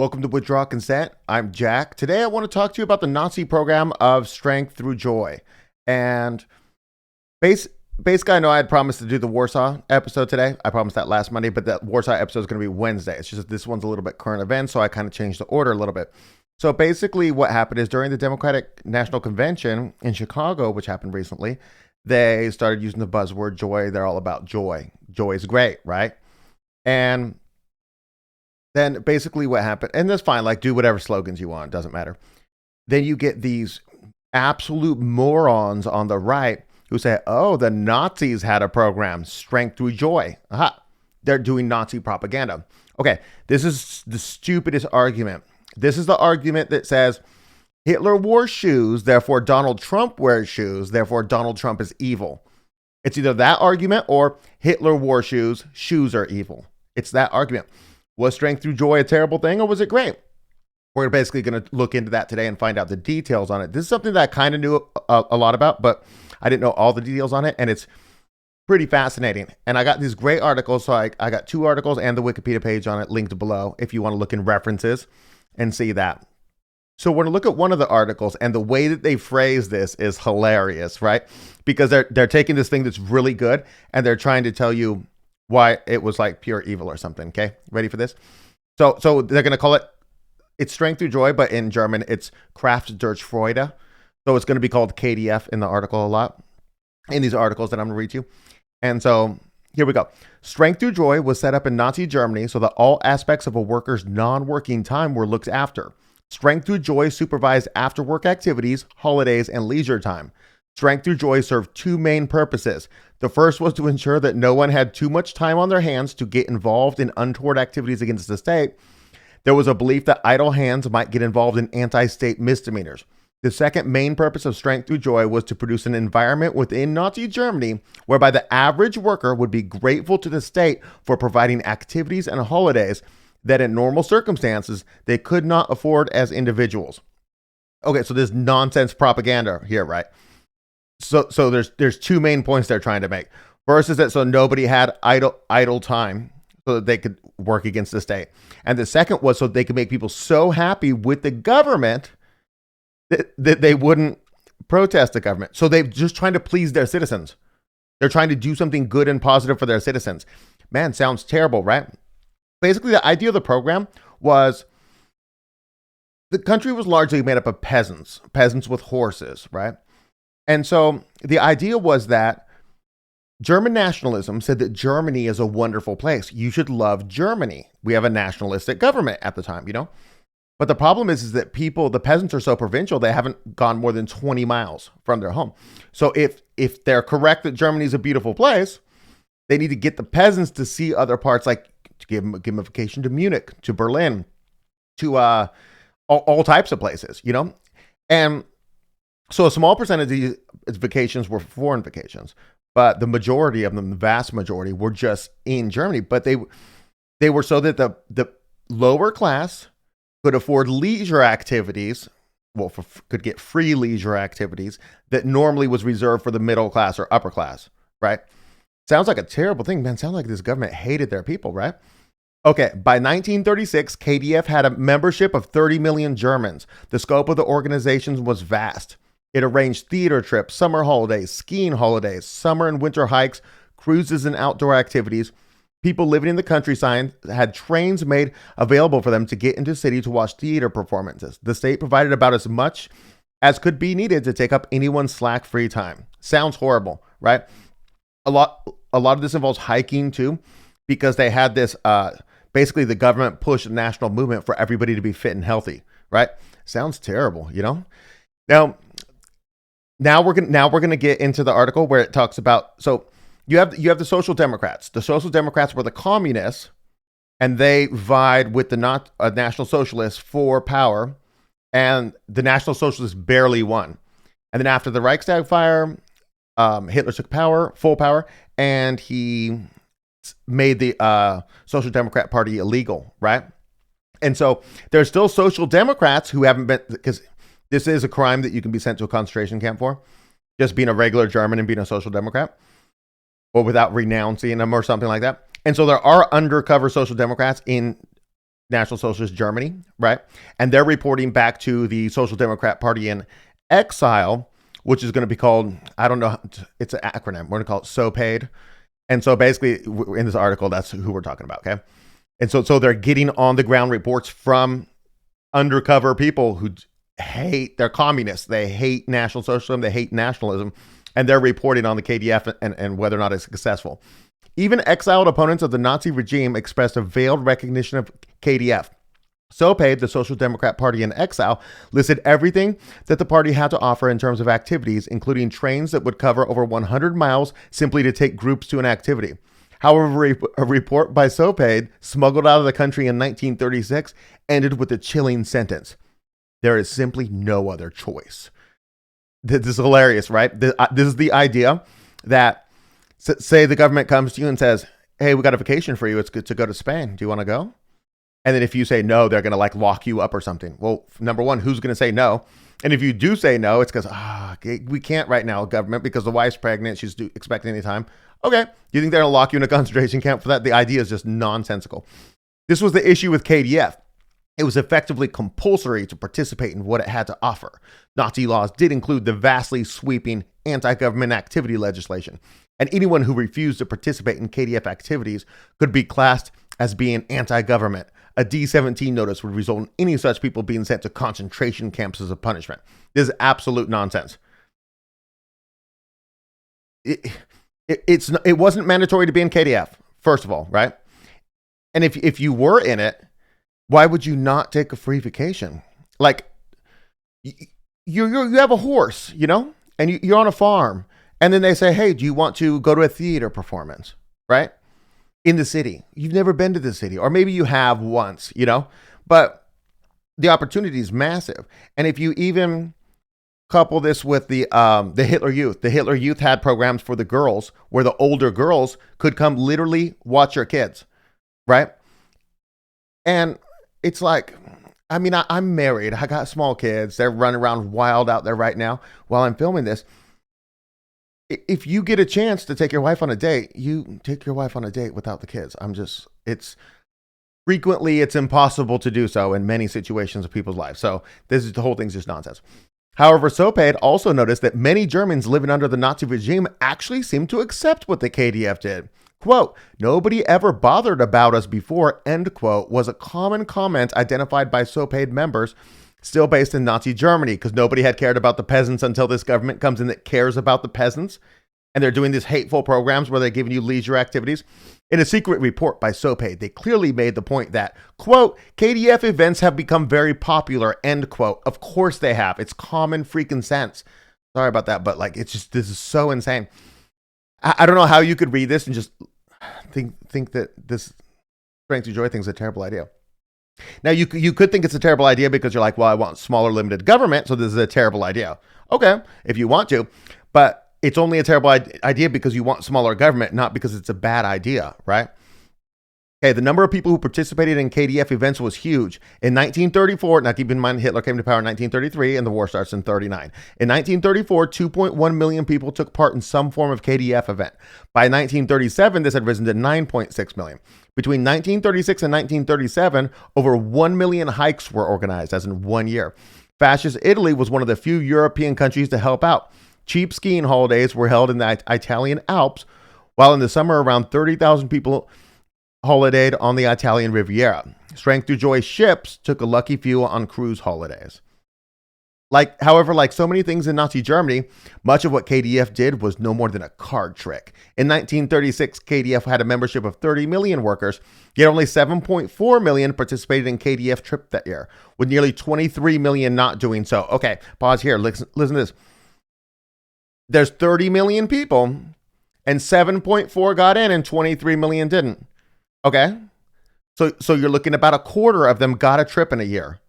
Welcome to Withdraw Consent. I'm Jack. Today I want to talk to you about the Nazi program of strength through joy. And basically, I know I had promised to do the Warsaw episode today. I promised that last Monday, but that Warsaw episode is going to be Wednesday. It's just this one's a little bit current event, so I kind of changed the order a little bit. So basically what happened is during the Democratic National Convention in Chicago, which happened recently, they started using the buzzword joy. They're all about joy. Joy is great, right? And then basically what happened, and that's fine, like do whatever slogans you want, doesn't matter. Then you get these absolute morons on the right who say, oh, the Nazis had a program, strength through joy. Aha, they're doing Nazi propaganda. Okay, this is the stupidest argument. This is the argument that says Hitler wore shoes, therefore Donald Trump wears shoes, therefore Donald Trump is evil. It's either that argument or Hitler wore shoes, shoes are evil. It's that argument. Was strength through joy a terrible thing or was it great? We're basically going to look into that today and find out the details on it. This is something that I kind of knew a lot about, but I didn't know all the details on it, and it's pretty fascinating. And I got these great articles, so I got 2 articles and the Wikipedia page on it linked below if you want to look in references and see that. So we're going to look at one of the articles, and the way that they phrase this is hilarious, right? Because they're taking this thing that's really good, and they're trying to tell you why it was like pure evil or something. Okay, ready for this? So they're going to call it's strength through joy, but in German it's Kraft durch Freude. So it's going to be called KDF in the article a lot, in these articles that I'm going to read you. And so here we go. Strength through joy was set up in Nazi Germany so that all aspects of a worker's non-working time were looked after. Strength through joy supervised after-work activities, holidays, and leisure time. Strength through joy served 2 main purposes. The first was to ensure that no one had too much time on their hands to get involved in untoward activities against the state. There was a belief that idle hands might get involved in anti-state misdemeanors. The second main purpose of strength through joy was to produce an environment within Nazi Germany whereby the average worker would be grateful to the state for providing activities and holidays that in normal circumstances they could not afford as individuals. Okay, so this nonsense propaganda here, right? So there's 2 main points they're trying to make. First is that so nobody had idle time so that they could work against the state. And the second was so they could make people so happy with the government that they wouldn't protest the government. So they're just trying to please their citizens. They're trying to do something good and positive for their citizens. Man, sounds terrible, right? Basically, the idea of the program was the country was largely made up of peasants with horses, right? And so the idea was that German nationalism said that Germany is a wonderful place. You should love Germany. We have a nationalistic government at the time, you know? But the problem is that the peasants are so provincial, they haven't gone more than 20 miles from their home. So if they're correct that Germany is a beautiful place, they need to get the peasants to see other parts, like to give them a vacation to Munich, to Berlin, to all types of places, you know? And so a small percentage of these vacations were foreign vacations, but the majority of them, the vast majority, were just in Germany. But they were so that the lower class could afford leisure activities, could get free leisure activities that normally was reserved for the middle class or upper class, right? Sounds like a terrible thing, man. Sounds like this government hated their people, right? Okay, by 1936, KDF had a membership of 30 million Germans. The scope of the organization was vast. It arranged theater trips, summer holidays, skiing holidays, summer and winter hikes, cruises, and outdoor activities. People living in the countryside had trains made available for them to get into the city to watch theater performances. The state provided about as much as could be needed to take up anyone's slack free time. Sounds horrible, right? A lot of this involves hiking too, because they had this, basically the government pushed a national movement for everybody to be fit and healthy, right? Sounds terrible, you know? Now we're gonna get into the article where it talks about, so you have the Social Democrats. The Social Democrats were the communists, and they vied with the National Socialists for power, and the National Socialists barely won. And then after the Reichstag fire, Hitler took full power, and he made the Social Democrat Party illegal, right? And so there's still Social Democrats who haven't been, because this is a crime that you can be sent to a concentration camp for, just being a regular German and being a Social Democrat, or without renouncing them or something like that. And so there are undercover Social Democrats in National Socialist Germany, right? And they're reporting back to the Social Democrat Party in exile, which is going to be called, I don't know, it's an acronym. We're going to call it SOPAID. And so basically in this article, that's who we're talking about, okay? And so they're getting on the ground reports from undercover people who hate, they're communists. They hate National Socialism. They hate nationalism. And they're reporting on the KDF and whether or not it's successful. Even exiled opponents of the Nazi regime expressed a veiled recognition of KDF. SOPAID, the Social Democrat Party in exile, listed everything that the party had to offer in terms of activities, including trains that would cover over 100 miles simply to take groups to an activity. However, a report by SOPAID, smuggled out of the country in 1936, ended with a chilling sentence: "There is simply no other choice." This is hilarious, right? This is the idea that, say the government comes to you and says, "Hey, we got a vacation for you. It's good to go to Spain. Do you want to go?" And then if you say no, they're going to like lock you up or something. Well, number one, who's going to say no? And if you do say no, it's because, we can't right now, government, because the wife's pregnant. She's expecting any time. Okay. Do you think they're going to lock you in a concentration camp for that? The idea is just nonsensical. This was the issue with KDF. It was effectively compulsory to participate in what it had to offer. Nazi laws did include the vastly sweeping anti-government activity legislation, and anyone who refused to participate in KDF activities could be classed as being anti-government. A D-17 notice would result in any such people being sent to concentration camps as a punishment. This is absolute nonsense. It wasn't mandatory to be in KDF, first of all, right? And if you were in it, why would you not take a free vacation? Like, you have a horse, and you're on a farm, and then they say, "Hey, do you want to go to a theater performance?" Right? In the city. You've never been to the city, or maybe you have once, but the opportunity is massive. And if you even couple this with the Hitler Youth had programs for the girls where the older girls could come literally watch your kids, right? And it's like, I mean, I'm married. I got small kids. They're running around wild out there right now while I'm filming this. If you get a chance to take your wife on a date, you take your wife on a date without the kids. It's impossible to do so in many situations of people's lives. So the whole thing's just nonsense. However, SOPAID also noticed that many Germans living under the Nazi regime actually seemed to accept what the KDF did. Quote, "Nobody ever bothered about us before," end quote, was a common comment identified by SOPAID members still based in Nazi Germany, because nobody had cared about the peasants until this government comes in that cares about the peasants. And they're doing these hateful programs where they're giving you leisure activities. In a secret report by SOPAID, they clearly made the point that, quote, "KDF events have become very popular," end quote. Of course they have. It's common freaking sense. Sorry about that, but this is so insane. I don't know how you could read this and just think that this Strength Through Joy thing is a terrible idea. Now, you could think it's a terrible idea because you're like, well, I want smaller limited government, so this is a terrible idea. Okay, if you want to, but it's only a terrible idea because you want smaller government, not because it's a bad idea, right? Okay, the number of people who participated in KDF events was huge. In 1934, now keep in mind Hitler came to power in 1933 and the war starts in 39. In 1934, 2.1 million people took part in some form of KDF event. By 1937, this had risen to 9.6 million. Between 1936 and 1937, over 1 million hikes were organized, as in 1 year. Fascist Italy was one of the few European countries to help out. Cheap skiing holidays were held in the Italian Alps, while in the summer, around 30,000 people holidayed on the Italian Riviera. Strength Through Joy ships took a lucky few on cruise holidays. However, like so many things in Nazi Germany, much of what KDF did was no more than a card trick. In 1936, KDF had a membership of 30 million workers, yet only 7.4 million participated in KDF trip that year, with nearly 23 million not doing so. Okay, pause here. Listen to this. There's 30 million people, and 7.4 got in, and 23 million didn't. Okay, so you're looking about a quarter of them got a trip in a year.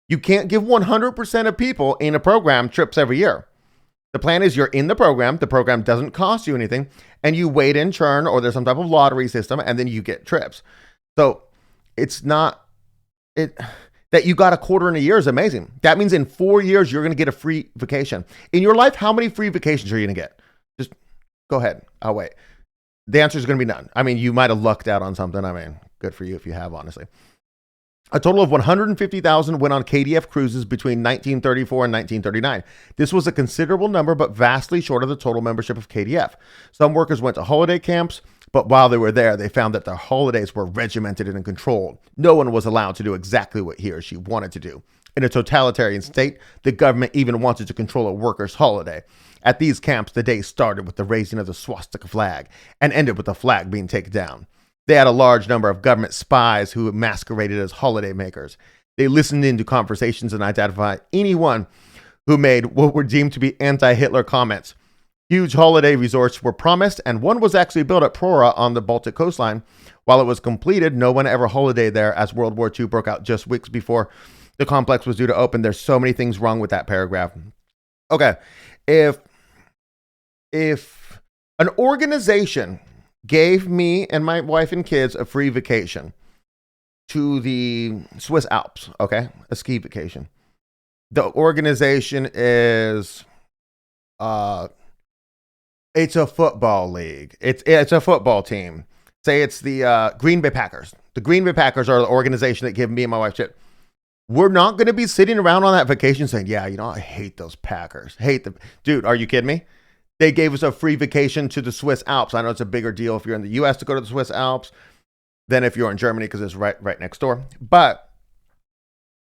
You can't give 100% of people in a program trips every year. The plan is you're in the program doesn't cost you anything, and you wait in turn, or there's some type of lottery system, and then you get trips. So it's not that you got a quarter in a year is amazing. That means in 4 years, you're going to get a free vacation. In your life, how many free vacations are you going to get? Just go ahead. I'll wait. The answer is going to be none. I mean, you might have lucked out on something. I mean, good for you if you have, honestly. A total of 150,000 went on KDF cruises between 1934 and 1939. This was a considerable number, but vastly short of the total membership of KDF. Some workers went to holiday camps, but while they were there, they found that their holidays were regimented and controlled. No one was allowed to do exactly what he or she wanted to do. In a totalitarian state, the government even wanted to control a worker's holiday. At these camps, the day started with the raising of the swastika flag and ended with the flag being taken down. They had a large number of government spies who masqueraded as holiday makers. They listened into conversations and identified anyone who made what were deemed to be anti-Hitler comments. Huge holiday resorts were promised, and one was actually built at Prora on the Baltic coastline. While it was completed, no one ever holidayed there as World War II broke out just weeks before the complex was due to open. There's so many things wrong with that paragraph. Okay, if an organization gave me and my wife and kids a free vacation to the Swiss Alps, okay, a ski vacation. The organization is, it's a football league. It's a football team. Say it's the Green Bay Packers. The Green Bay Packers are the organization that give me and my wife shit. We're not going to be sitting around on that vacation saying, yeah, you know, I hate those Packers. Hate them. Dude, are you kidding me? They gave us a free vacation to the Swiss Alps. I know it's a bigger deal if you're in the U.S. to go to the Swiss Alps than if you're in Germany because it's right next door. But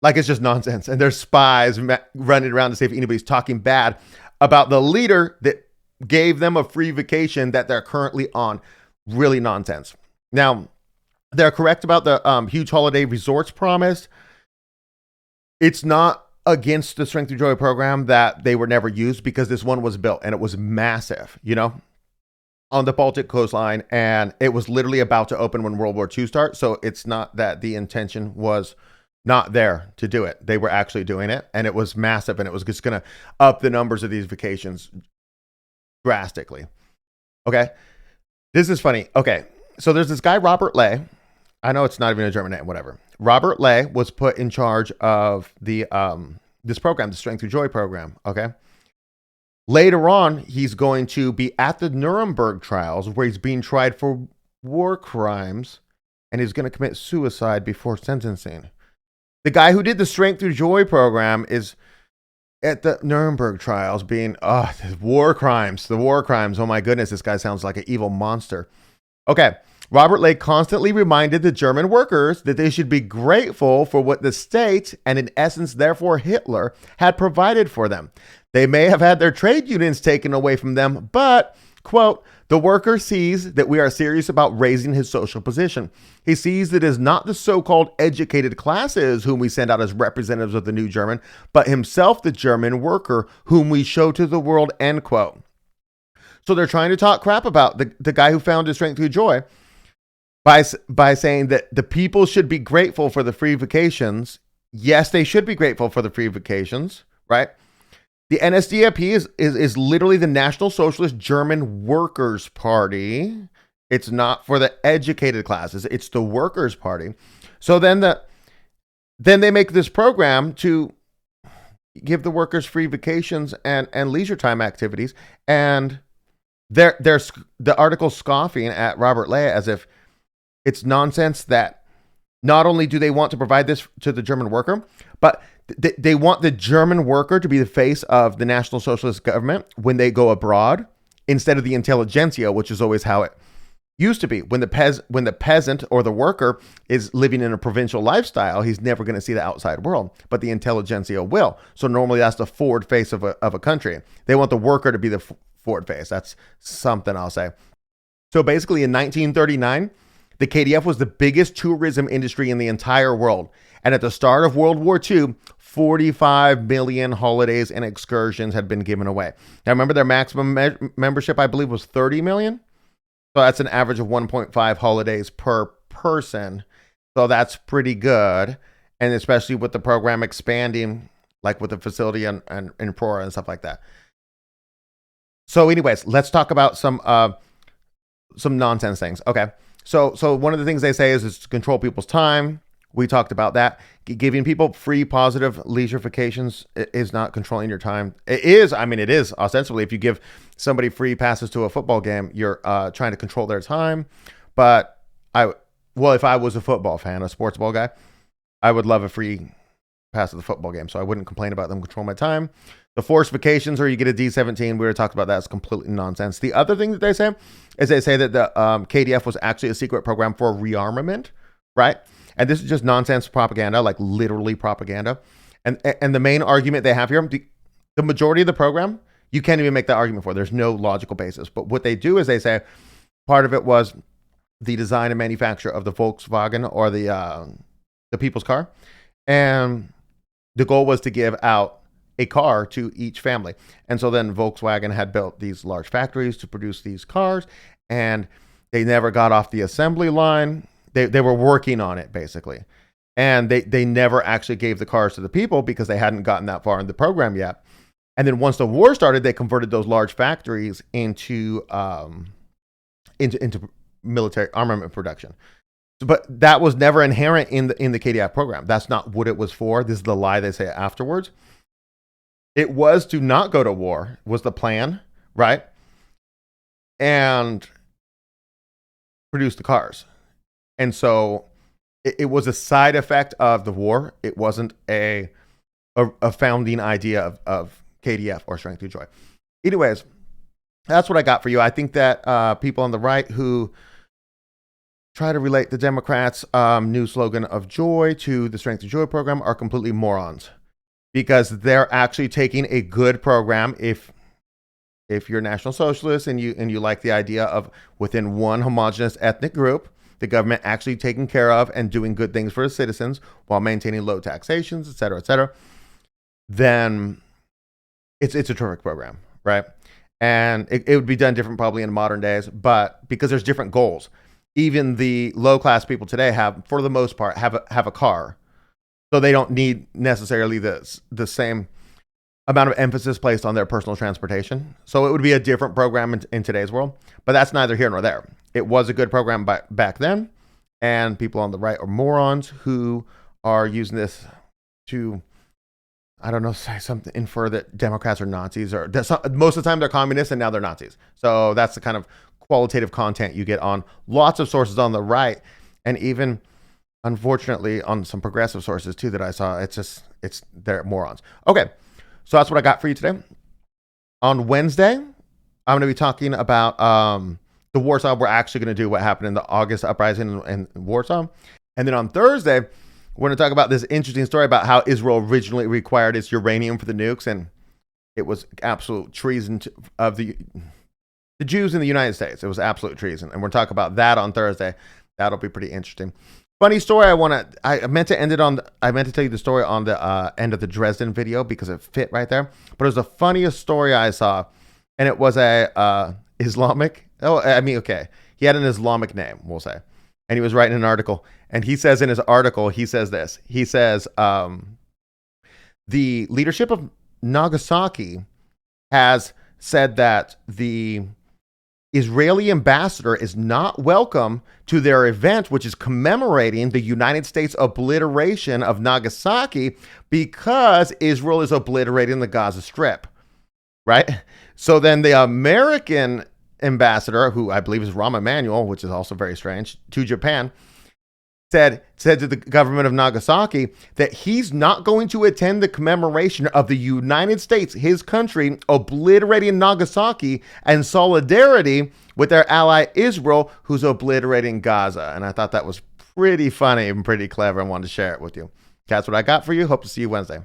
like, it's just nonsense. And there's spies running around to see if anybody's talking bad about the leader that gave them a free vacation that they're currently on. Really nonsense. Now, they're correct about the huge holiday resorts promised. It's not against the Strength Through Joy program that they were never used, because this one was built and it was massive, you know, on the Baltic coastline, and it was literally about to open when World War II started. So it's not that the intention was not there to do it. They were actually doing it, and it was massive, and it was just going to up the numbers of these vacations drastically. Okay. This is funny. Okay. So there's this guy, Robert Lay. I know it's not even a German name, whatever. Robert Lay was put in charge of the this program, the Strength Through Joy program, okay? Later on, he's going to be at the Nuremberg trials where he's being tried for war crimes, and he's going to commit suicide before sentencing. The guy who did the Strength Through Joy program is at the Nuremberg trials being, the war crimes. Oh my goodness, this guy sounds like an evil monster. Okay. Robert Lay constantly reminded the German workers that they should be grateful for what the state, and in essence, therefore Hitler, had provided for them. They may have had their trade unions taken away from them, but, quote, the worker sees that we are serious about raising his social position. He sees that it is not the so-called educated classes whom we send out as representatives of the new German, but himself, the German worker, whom we show to the world, end quote. So they're trying to talk crap about the guy who founded Strength Through Joy, by saying that the people should be grateful for the free vacations. Yes, they should be grateful for the free vacations, right? The NSDAP is literally the National Socialist German Workers' Party. It's not for the educated classes. It's the Workers' Party. So then they make this program to give the workers free vacations and leisure time activities. And there's the article scoffing at Robert Lay as if it's nonsense that not only do they want to provide this to the German worker, but they want the German worker to be the face of the National Socialist government when they go abroad, instead of the intelligentsia, which is always how it used to be. When the peasant or the worker is living in a provincial lifestyle, he's never going to see the outside world, but the intelligentsia will. So normally that's the forward face of a country. They want the worker to be the forward face. That's something I'll say. So basically in 1939, the KDF was the biggest tourism industry in the entire world. And at the start of World War II, 45 million holidays and excursions had been given away. Now, remember their maximum membership, I believe, was 30 million. So that's an average of 1.5 holidays per person. So that's pretty good. And especially with the program expanding, like with the facility in Prora and stuff like that. So anyways, let's talk about some nonsense things. Okay. So one of the things they say is to control people's time. We talked about that. Giving people free, positive leisure vacations is not controlling your time. It is ostensibly. If you give somebody free passes to a football game, you're trying to control their time. But if I was a football fan, a sports ball guy, I would love a free pass to the football game, so I wouldn't complain about them controlling my time. The forced vacations, or you get a D-17, we already talked about that. It's completely nonsense. The other thing that they say is that the KDF was actually a secret program for rearmament, right? And this is just nonsense propaganda, like literally propaganda. And the main argument they have here, the majority of the program, you can't even make that argument for. There's no logical basis. But what they do is they say part of it was the design and manufacture of the Volkswagen, or the people's car. And the goal was to give out a car to each family. And so then Volkswagen had built these large factories to produce these cars, and they never got off the assembly line. They were working on it, basically. And they never actually gave the cars to the people because they hadn't gotten that far in the program yet. And then once the war started, they converted those large factories into military armament production. But that was never inherent in the KDF program. That's not what it was for. This is the lie they say afterwards. It was to not go to war, was the plan, right? And produce the cars. And so it was a side effect of the war. It wasn't a founding idea of KDF or Strength Through Joy. Anyways, that's what I got for you. I think that people on the right who try to relate the Democrats' new slogan of joy to the Strength Through Joy program are completely morons, because they're actually taking a good program. If you're a National Socialist and you like the idea of within one homogenous ethnic group, the government actually taking care of and doing good things for its citizens while maintaining low taxations, et cetera, then it's a terrific program, right? And it would be done different probably in modern days, but because there's different goals. Even the low-class people today have, for the most part, have a car. So they don't need necessarily the same amount of emphasis placed on their personal transportation. So it would be a different program in today's world. But that's neither here nor there. It was a good program back then. And people on the right are morons who are using this to, I don't know, say something, infer that Democrats are Nazis. Or most of the time they're communists and now they're Nazis. So that's the kind of qualitative content you get on lots of sources on the right. And even, unfortunately, on some progressive sources too that I saw. They're morons. Okay, so that's what I got for you today. On Wednesday, I'm going to be talking about the Warsaw. We're actually going to do what happened in the August uprising in Warsaw. And then on Thursday, we're going to talk about this interesting story about how Israel originally required its uranium for the nukes, and it was absolute treason of the Jews in the United States. It was absolute treason. And we'll talk about that on Thursday. That'll be pretty interesting. Funny story. I meant to tell you the story on the end of the Dresden video because it fit right there. But it was the funniest story I saw. And it was a Islamic. He had an Islamic name, we'll say. And he was writing an article. And he says in his article, he says this. He says, the leadership of Nagasaki has said that the Israeli ambassador is not welcome to their event, which is commemorating the United States obliteration of Nagasaki, because Israel is obliterating the Gaza Strip, right? So then the American ambassador, who I believe is Rahm Emanuel, which is also very strange, to Japan, said to the government of Nagasaki that he's not going to attend the commemoration of the United States, his country, obliterating Nagasaki, and solidarity with their ally Israel, who's obliterating Gaza. And I thought that was pretty funny and pretty clever and wanted to share it with you. That's what I got for you. Hope to see you Wednesday.